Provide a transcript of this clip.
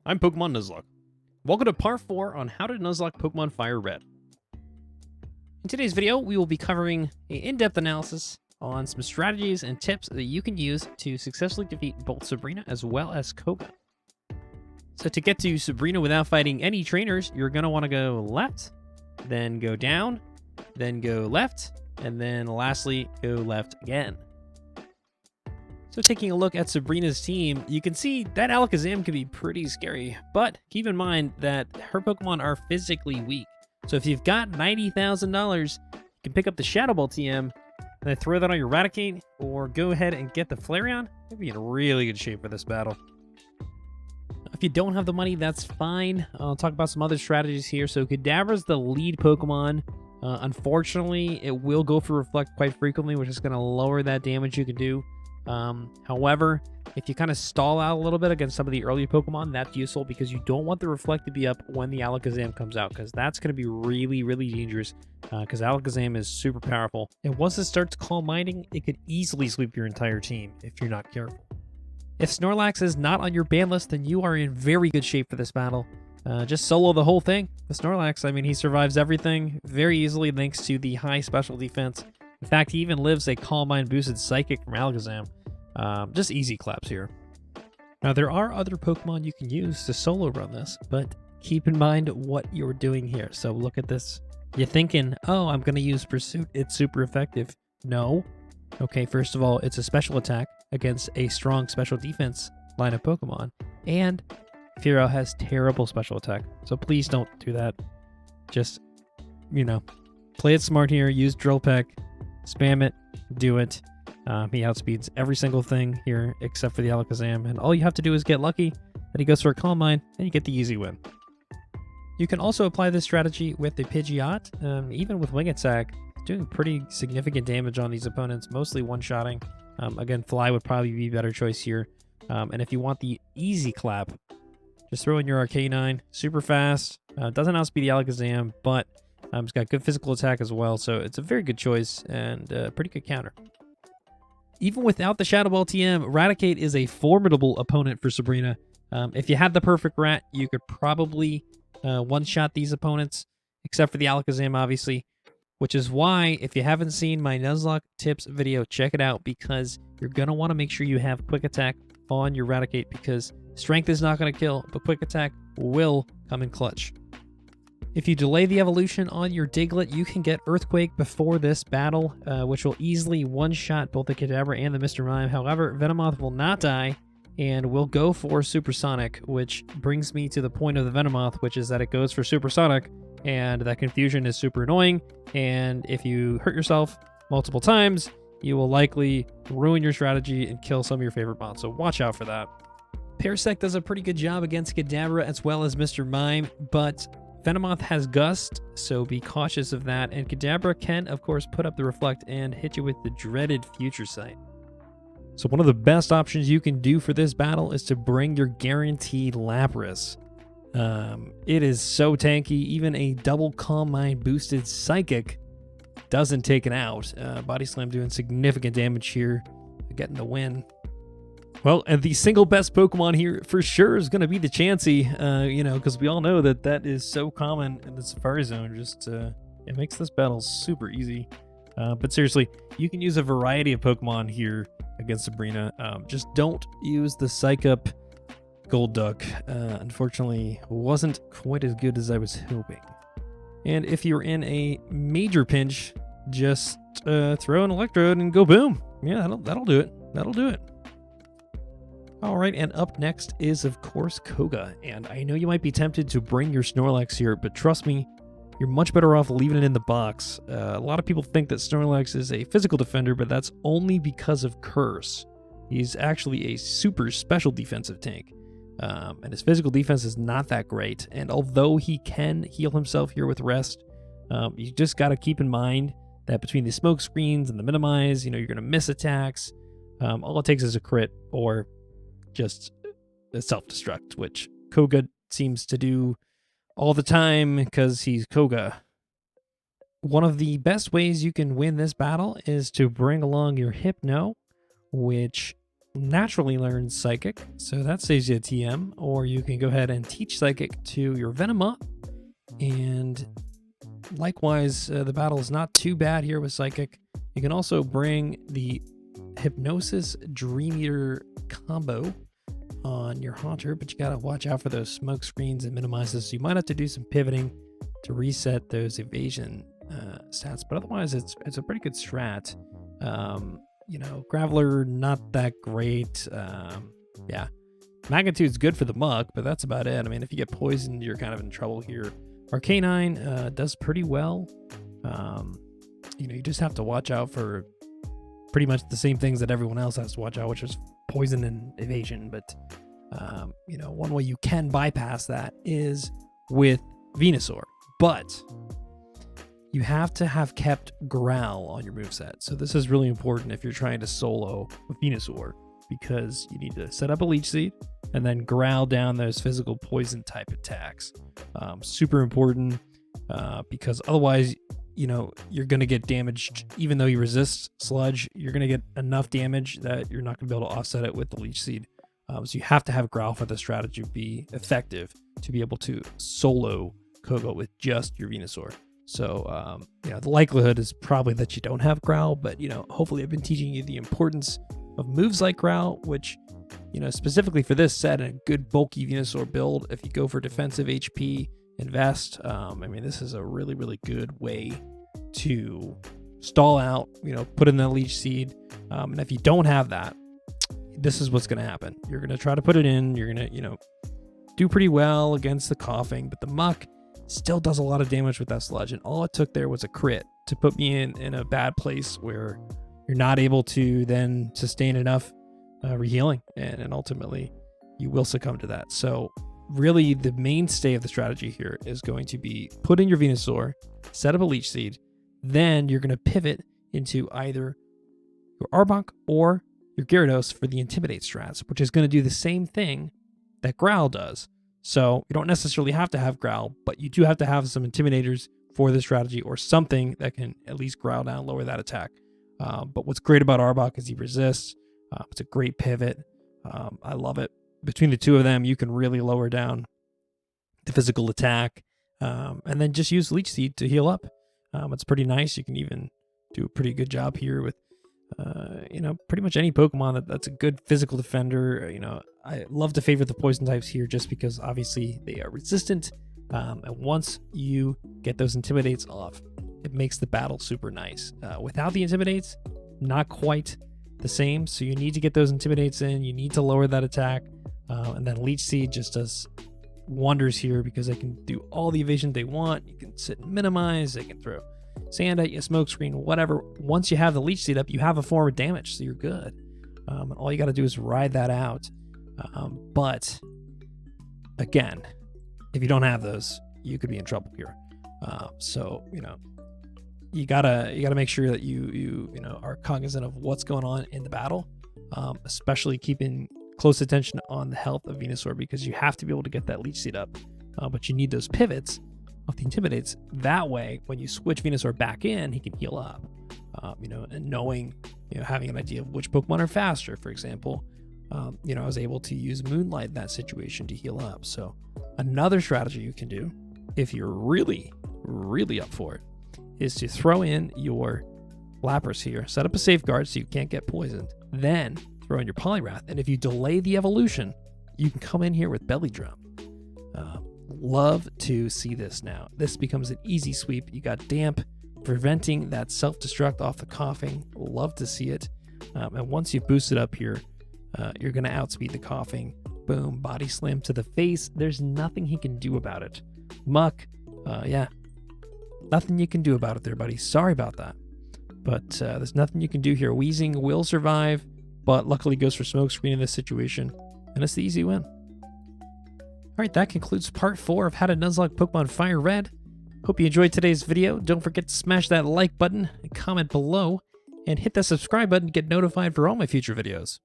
I'm Pokemon Nuzlocke. Welcome to part 4 on how to Nuzlocke Pokemon Fire Red. In today's video, we will be covering an in-depth analysis on some strategies and tips that you can use to successfully defeat both Sabrina as well as Koga. So to get to Sabrina without fighting any trainers, you're going to want to go left, then go down, then go left, and then lastly, go left again. So taking a look at Sabrina's team, you can see that Alakazam can be pretty scary, but keep in mind that her Pokemon are physically weak. So if you've got $90,000, you can pick up the Shadow Ball TM, and then throw that on your Raticate, or go ahead and get the Flareon. You'll be in really good shape for this battle. If you don't have the money, that's fine. I'll talk about some other strategies here. So Kadabra's the lead Pokemon. Unfortunately, it will go for Reflect quite frequently, which is going to lower that damage you can do. However, if you kind of stall out a little bit against some of the early Pokemon, that's useful because you don't want the Reflect to be up when the Alakazam comes out, because that's going to be really, really dangerous, because Alakazam is super powerful. And once it starts Calm Minding, it could easily sweep your entire team if you're not careful. If Snorlax is not on your ban list, then you are in very good shape for this battle. Just solo the whole thing. The Snorlax, I mean, he survives everything very easily thanks to the high special defense. In fact, he even lives a Calm Mind boosted Psychic from Alakazam. Just easy claps here. Now, there are other Pokemon you can use to solo run this, but keep in mind what you're doing here. So look at this. You're thinking, oh, I'm going to use Pursuit. It's super effective. No. Okay, first of all, it's a special attack against a strong special defense line of Pokemon. And Fearow has terrible special attack. So please don't do that. Just, play it smart here. Use Drill Peck. Spam it. Do it. He outspeeds every single thing here except for the Alakazam, and all you have to do is get lucky that he goes for a Calm Mind, and you get the easy win. You can also apply this strategy with the Pidgeot, even with Wing Attack, doing pretty significant damage on these opponents, mostly one-shotting. Again, Fly would probably be a better choice here. And if you want the easy clap, just throw in your Arcanine, super fast, doesn't outspeed the Alakazam, but it's got good physical attack as well, so it's a very good choice and a pretty good counter. Even without the Shadow Ball TM, Raticate is a formidable opponent for Sabrina. If you had the perfect rat, you could probably one-shot these opponents, except for the Alakazam, obviously, which is why, if you haven't seen my Nuzlocke tips video, check it out, because you're going to want to make sure you have Quick Attack on your Raticate, because Strength is not going to kill, but Quick Attack will come in clutch. If you delay the evolution on your Diglett, you can get Earthquake before this battle, which will easily one-shot both the Kadabra and the Mr. Mime. However, Venomoth will not die, and will go for Supersonic, which brings me to the point of the Venomoth, which is that it goes for Supersonic, and that confusion is super annoying, and if you hurt yourself multiple times, you will likely ruin your strategy and kill some of your favorite bots, so watch out for that. Parasect does a pretty good job against Kadabra as well as Mr. Mime, but Venomoth has Gust, so be cautious of that, and Kadabra can, of course, put up the Reflect and hit you with the dreaded Future Sight. So one of the best options you can do for this battle is to bring your guaranteed Lapras. It is so tanky, even a double Calm Mind boosted Psychic doesn't take it out. Body Slam doing significant damage here, getting the win. Well, and the single best Pokemon here for sure is going to be the Chansey, because we all know that that is so common in the Safari Zone. Just, it makes this battle super easy. But seriously, you can use a variety of Pokemon here against Sabrina. Just don't use the Psych-Up Golduck. Unfortunately, wasn't quite as good as I was hoping. And if you're in a major pinch, just throw an Electrode and go boom. Yeah, that'll do it. That'll do it. All right, and up next is, of course, Koga. And I know you might be tempted to bring your Snorlax here, but trust me, you're much better off leaving it in the box. A lot of people think that Snorlax is a physical defender, but that's only because of Curse. He's actually a super special defensive tank, and his physical defense is not that great. And although he can heal himself here with Rest, you just got to keep in mind that between the smoke screens and the minimize, you're going to miss attacks. All it takes is a crit or just a self-destruct, which Koga seems to do all the time because he's Koga. One of the best ways you can win this battle is to bring along your Hypno, which naturally learn Psychic, so that saves you a TM, or you can go ahead and teach Psychic to your Venomoth, and likewise, the battle is not too bad here with Psychic. You can also bring the Hypnosis Dream Eater combo on your Haunter, but you gotta watch out for those smoke screens and minimize this. So you might have to do some pivoting to reset those evasion stats, but otherwise it's a pretty good strat. You know, Graveler, not that great. Yeah, Magnitude's good for the muck, but that's about it. I mean, if you get poisoned, you're kind of in trouble here. Arcanine does pretty well. You know, you just have to watch out for pretty much the same things that everyone else has to watch out, which is poison and evasion. But, you know, one way you can bypass that is with Venusaur. But you have to have kept Growl on your moveset. So this is really important if you're trying to solo with Venusaur, because you need to set up a Leech Seed and then growl down those physical poison type attacks. Super important, because otherwise, you know, you're going to get damaged. Even though you resist Sludge, you're going to get enough damage that you're not going to be able to offset it with the Leech Seed. So you have to have Growl for the strategy to be effective, to be able to solo Koga with just your Venusaur. So, you know, the likelihood is probably that you don't have Growl, but, you know, hopefully I've been teaching you the importance of moves like Growl, which, you know, specifically for this set, a good bulky Venusaur build, if you go for defensive HP, invest, I mean, this is a really, really good way to stall out, you know, put in that Leech Seed. And if you don't have that, this is what's going to happen. You're going to try to put it in, you're going to, you know, do pretty well against the coughing, but the muck still does a lot of damage with that Sludge, and all it took there was a crit to put me in a bad place where you're not able to then sustain enough rehealing, and ultimately you will succumb to that. So really the mainstay of the strategy here is going to be put in your Venusaur, set up a Leech Seed, then you're going to pivot into either your Arbok or your Gyarados for the Intimidate strats, which is going to do the same thing that Growl does. So you don't necessarily have to have Growl, but you do have to have some Intimidators for the strategy, or something that can at least growl down, lower that attack. But what's great about Arbok is he resists. It's a great pivot. I love it. Between the two of them, you can really lower down the physical attack, and then just use Leech Seed to heal up. It's pretty nice. You can even do a pretty good job here with, you know, pretty much any Pokemon that's a good physical defender. You know, I love to favor the poison types here just because obviously they are resistant. And once you get those Intimidates off, it makes the battle super nice. Without the Intimidates, not quite the same. So you need to get those Intimidates in. You need to lower that attack. And then Leech Seed just does wonders here because they can do all the evasion they want. You can sit and minimize. They can throw sand at you, smoke screen, whatever. Once you have the Leech Seed up, you have a form of damage, so you're good. And all you got to do is ride that out. But again, if you don't have those, you could be in trouble here. So, you know, you gotta make sure that you know, are cognizant of what's going on in the battle, especially keeping close attention on the health of Venusaur, because you have to be able to get that Leech Seed up. But you need those pivots of the Intimidates. That way, when you switch Venusaur back in, he can heal up. You know, and knowing, you know, having an idea of which Pokemon are faster, for example. You know, I was able to use Moonlight in that situation to heal up. So another strategy you can do, if you're really, really up for it, is to throw in your Lapras here, set up a safeguard so you can't get poisoned, then throw in your Poliwrath, and if you delay the evolution, you can come in here with Belly Drum. Love to see this now. This becomes an easy sweep. You got Damp, preventing that self-destruct off the coughing. Love to see it. And once you boost it up here, you're going to outspeed the coughing. Boom, Body Slam to the face. There's nothing he can do about it. Muck, yeah, nothing you can do about it there, buddy. Sorry about that. But there's nothing you can do here. Wheezing will survive, but luckily goes for Smokescreen in this situation, and it's the easy win. All right, that concludes part 4 of how to Nuzlocke Pokemon Fire Red. Hope you enjoyed today's video. Don't forget to smash that like button and comment below, and hit that subscribe button to get notified for all my future videos.